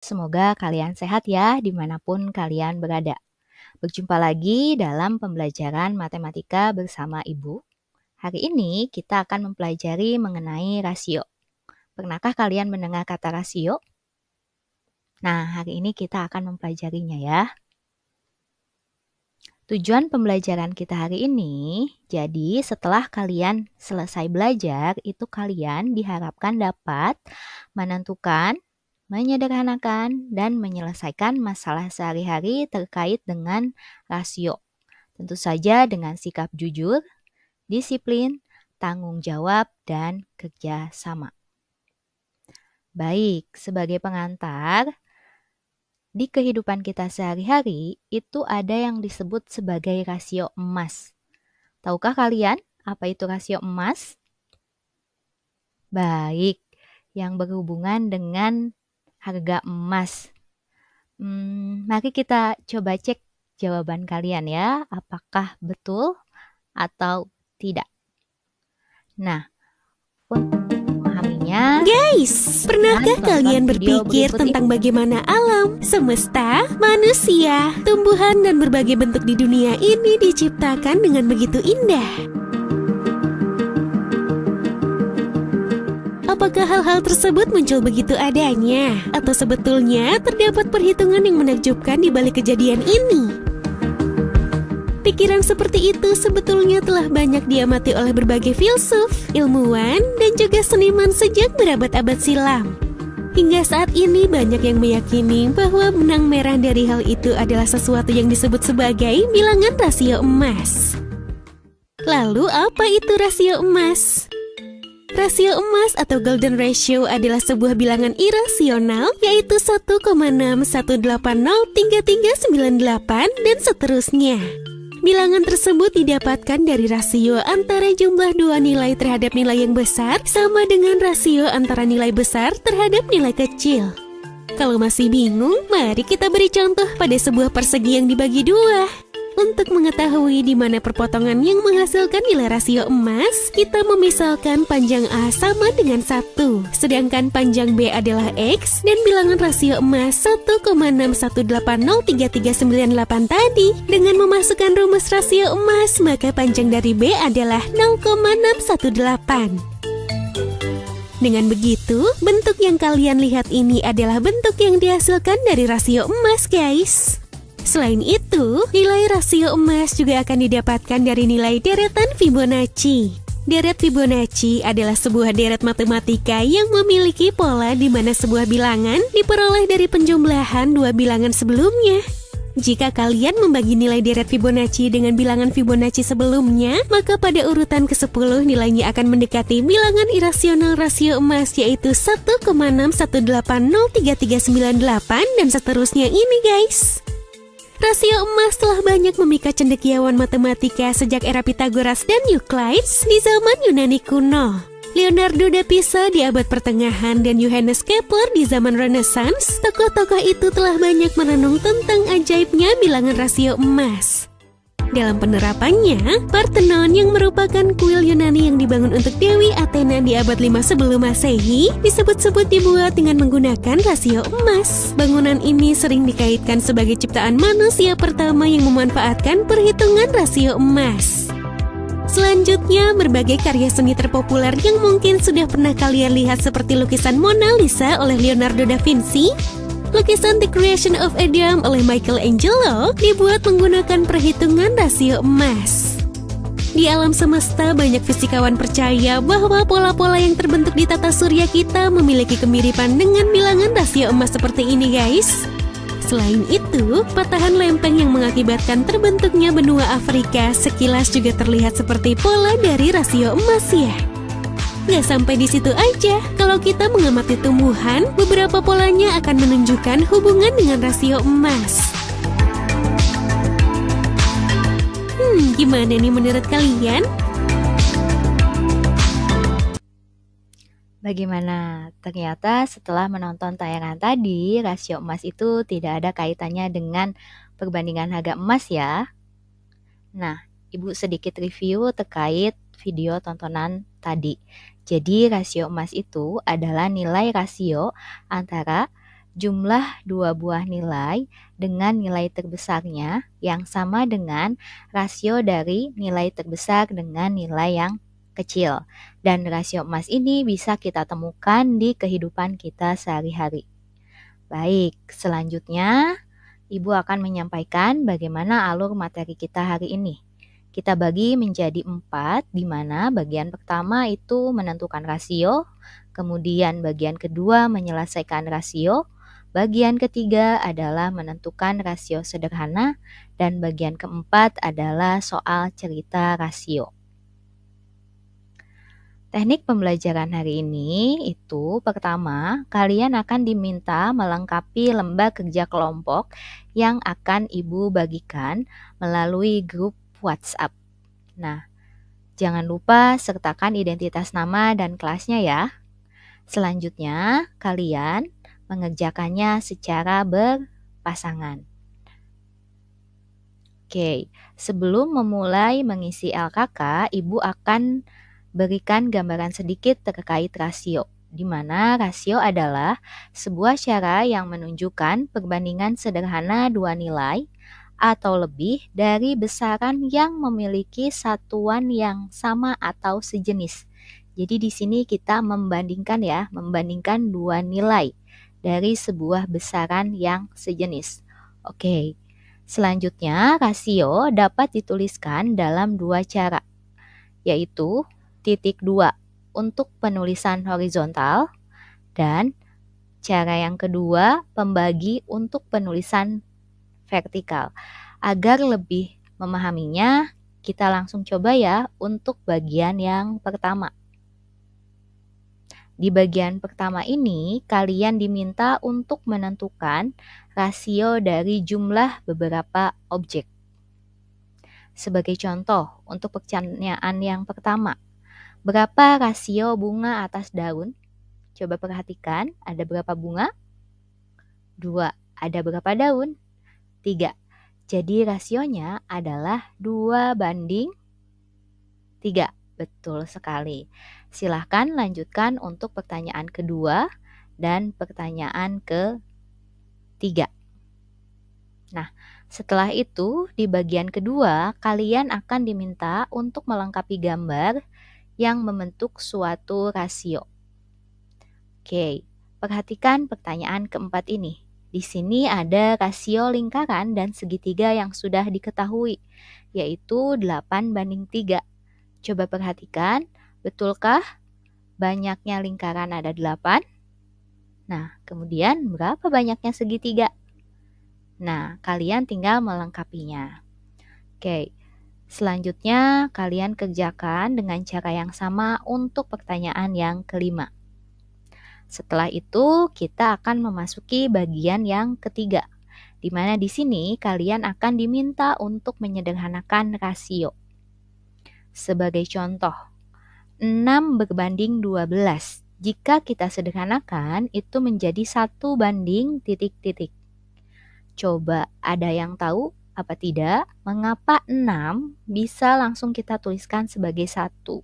Semoga kalian sehat ya dimanapun kalian berada. Berjumpa lagi dalam pembelajaran matematika bersama Ibu. Hari ini kita akan mempelajari mengenai rasio. Pernahkah kalian mendengar kata rasio? Nah, hari ini kita akan mempelajarinya ya. Tujuan pembelajaran kita hari ini, jadi setelah kalian selesai belajar, itu kalian diharapkan dapat menentukan, menyederhanakan, dan menyelesaikan masalah sehari-hari terkait dengan rasio. Tentu saja dengan sikap jujur, disiplin, tanggung jawab, dan kerja sama. Baik, sebagai pengantar, di kehidupan kita sehari-hari, itu ada yang disebut sebagai rasio emas. Tahukah kalian apa itu rasio emas? Baik, yang berhubungan dengan harga emas. Mari kita coba cek jawaban kalian ya, apakah betul atau tidak. Nah, untuk memahaminya, Guys, pernahkah kalian berpikir tentang bagaimana alam, semesta, manusia, tumbuhan, dan berbagai bentuk di dunia ini diciptakan dengan begitu indah? Apakah hal-hal tersebut muncul begitu adanya? Atau sebetulnya terdapat perhitungan yang menakjubkan di balik kejadian ini? Pikiran seperti itu sebetulnya telah banyak diamati oleh berbagai filsuf, ilmuwan, dan juga seniman sejak berabad-abad silam. Hingga saat ini banyak yang meyakini bahwa benang merah dari hal itu adalah sesuatu yang disebut sebagai bilangan rasio emas. Lalu apa itu rasio emas? Rasio emas atau golden ratio adalah sebuah bilangan irasional, yaitu 1,61803398 dan seterusnya. Bilangan tersebut didapatkan dari rasio antara jumlah dua nilai terhadap nilai yang besar sama dengan rasio antara nilai besar terhadap nilai kecil. Kalau masih bingung, mari kita beri contoh pada sebuah persegi yang dibagi dua. Untuk mengetahui di mana perpotongan yang menghasilkan nilai rasio emas, kita memisalkan panjang A sama dengan 1, sedangkan panjang B adalah X dan bilangan rasio emas 1,61803398 tadi. Dengan memasukkan rumus rasio emas, maka panjang dari B adalah 0,618. Dengan begitu, bentuk yang kalian lihat ini adalah bentuk yang dihasilkan dari rasio emas, guys. Selain itu, nilai rasio emas juga akan didapatkan dari nilai deretan Fibonacci. Deret Fibonacci adalah sebuah deret matematika yang memiliki pola di mana sebuah bilangan diperoleh dari penjumlahan dua bilangan sebelumnya. Jika kalian membagi nilai deret Fibonacci dengan bilangan Fibonacci sebelumnya, maka pada urutan ke-10 nilainya akan mendekati bilangan irasional rasio emas, yaitu 1,61803398 dan seterusnya ini, guys. Rasio emas telah banyak memikat cendekiawan matematika sejak era Pythagoras dan Euclides di zaman Yunani kuno. Leonardo da Pisa di abad pertengahan dan Johannes Kepler di zaman Renaissance, tokoh-tokoh itu telah banyak merenung tentang ajaibnya bilangan rasio emas. Dalam penerapannya, Parthenon yang merupakan kuil Yunani yang dibangun untuk Dewi Athena di abad 5 sebelum Masehi disebut-sebut dibuat dengan menggunakan rasio emas. Bangunan ini sering dikaitkan sebagai ciptaan manusia pertama yang memanfaatkan perhitungan rasio emas. Selanjutnya, berbagai karya seni terpopuler yang mungkin sudah pernah kalian lihat seperti lukisan Mona Lisa oleh Leonardo da Vinci, lukisan The Creation of Adam oleh Michelangelo dibuat menggunakan perhitungan rasio emas. Di alam semesta, banyak fisikawan percaya bahwa pola-pola yang terbentuk di tata surya kita memiliki kemiripan dengan bilangan rasio emas seperti ini, guys. Selain itu, patahan lempeng yang mengakibatkan terbentuknya benua Afrika sekilas juga terlihat seperti pola dari rasio emas ya. Nggak sampai di situ aja, kalau kita mengamati tumbuhan, beberapa polanya akan menunjukkan hubungan dengan rasio emas. Gimana nih menurut kalian? Bagaimana? Ternyata setelah menonton tayangan tadi, rasio emas itu tidak ada kaitannya dengan perbandingan harga emas ya. Nah, Ibu sedikit review terkait video tontonan tadi. Jadi rasio emas itu adalah nilai rasio antara jumlah dua buah nilai dengan nilai terbesarnya yang sama dengan rasio dari nilai terbesar dengan nilai yang kecil. Dan rasio emas ini bisa kita temukan di kehidupan kita sehari-hari. Baik, selanjutnya Ibu akan menyampaikan bagaimana alur materi kita hari ini. Kita bagi menjadi 4, di mana bagian pertama itu menentukan rasio, kemudian bagian kedua menyelesaikan rasio, bagian ketiga adalah menentukan rasio sederhana, dan bagian keempat adalah soal cerita rasio. Teknik pembelajaran hari ini itu pertama, kalian akan diminta melengkapi lembar kerja kelompok yang akan Ibu bagikan melalui grup WhatsApp. Nah, jangan lupa sertakan identitas nama dan kelasnya ya. Selanjutnya, kalian mengerjakannya secara berpasangan. Oke, sebelum memulai mengisi LKK, Ibu akan berikan gambaran sedikit terkait rasio, di mana rasio adalah sebuah cara yang menunjukkan perbandingan sederhana dua nilai atau lebih dari besaran yang memiliki satuan yang sama atau sejenis. Jadi di sini kita membandingkan dua nilai dari sebuah besaran yang sejenis. Oke, selanjutnya rasio dapat dituliskan dalam dua cara, yaitu titik 2 untuk penulisan horizontal dan cara yang kedua pembagi untuk penulisan vertikal. Agar lebih memahaminya, kita langsung coba ya untuk bagian yang pertama. Di bagian pertama ini, kalian diminta untuk menentukan rasio dari jumlah beberapa objek. Sebagai contoh, untuk pertanyaan yang pertama, berapa rasio bunga atas daun? Coba perhatikan, ada berapa bunga? 2. Ada berapa daun? 3. Jadi rasionya adalah 2:3. Betul sekali. Silahkan lanjutkan untuk pertanyaan kedua dan pertanyaan ketiga. Nah, setelah itu di bagian kedua, kalian akan diminta untuk melengkapi gambar yang membentuk suatu rasio. Oke, perhatikan pertanyaan keempat ini. Di sini ada rasio lingkaran dan segitiga yang sudah diketahui, yaitu 8:3. Coba perhatikan, betulkah banyaknya lingkaran ada 8? Nah, kemudian berapa banyaknya segitiga? Nah, kalian tinggal melengkapinya. Oke, selanjutnya, kalian kerjakan dengan cara yang sama untuk pertanyaan yang kelima. Setelah itu, kita akan memasuki bagian yang ketiga, di mana di sini kalian akan diminta untuk menyederhanakan rasio. Sebagai contoh, 6:12. Jika kita sederhanakan, itu menjadi 1:. Coba ada yang tahu apa tidak, mengapa 6 bisa langsung kita tuliskan sebagai 1?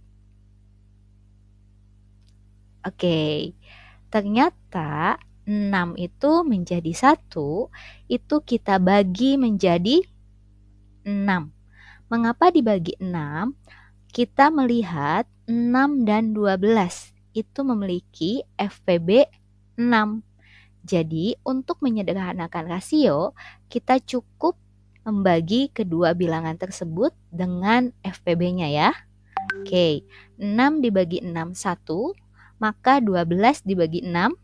Oke, ternyata 6 itu menjadi 1, itu kita bagi menjadi 6. Mengapa dibagi 6? Kita melihat 6 dan 12 itu memiliki FPB 6. Jadi, untuk menyederhanakan rasio, kita cukup membagi kedua bilangan tersebut dengan FPB-nya ya. Oke, 6 dibagi 6, 1. Maka 12 dibagi 6.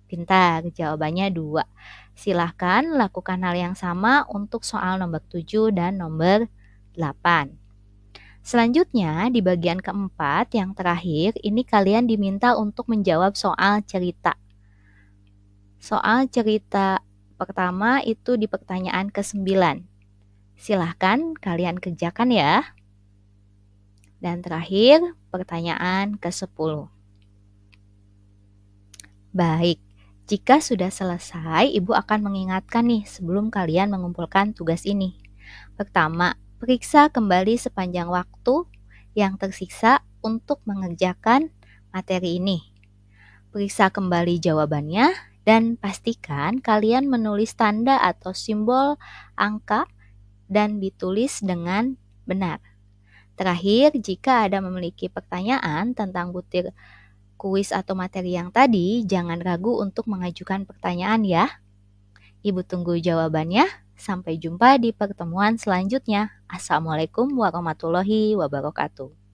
Pintar, jawabannya 2. Silahkan lakukan hal yang sama untuk soal nomor 7 dan nomor 8. Selanjutnya, di bagian keempat yang terakhir, ini kalian diminta untuk menjawab soal cerita. Soal cerita pertama itu di pertanyaan ke-9. Silahkan kalian kerjakan ya. Dan terakhir, pertanyaan ke-10. Baik, jika sudah selesai, Ibu akan mengingatkan nih sebelum kalian mengumpulkan tugas ini. Pertama, periksa kembali sepanjang waktu yang tersisa untuk mengerjakan materi ini. Periksa kembali jawabannya Dan pastikan kalian menulis tanda atau simbol angka dan ditulis dengan benar. Terakhir, jika ada memiliki pertanyaan tentang butir kuis atau materi yang tadi, jangan ragu untuk mengajukan pertanyaan ya. Ibu tunggu jawabannya. Sampai jumpa di pertemuan selanjutnya. Assalamualaikum warahmatullahi wabarakatuh.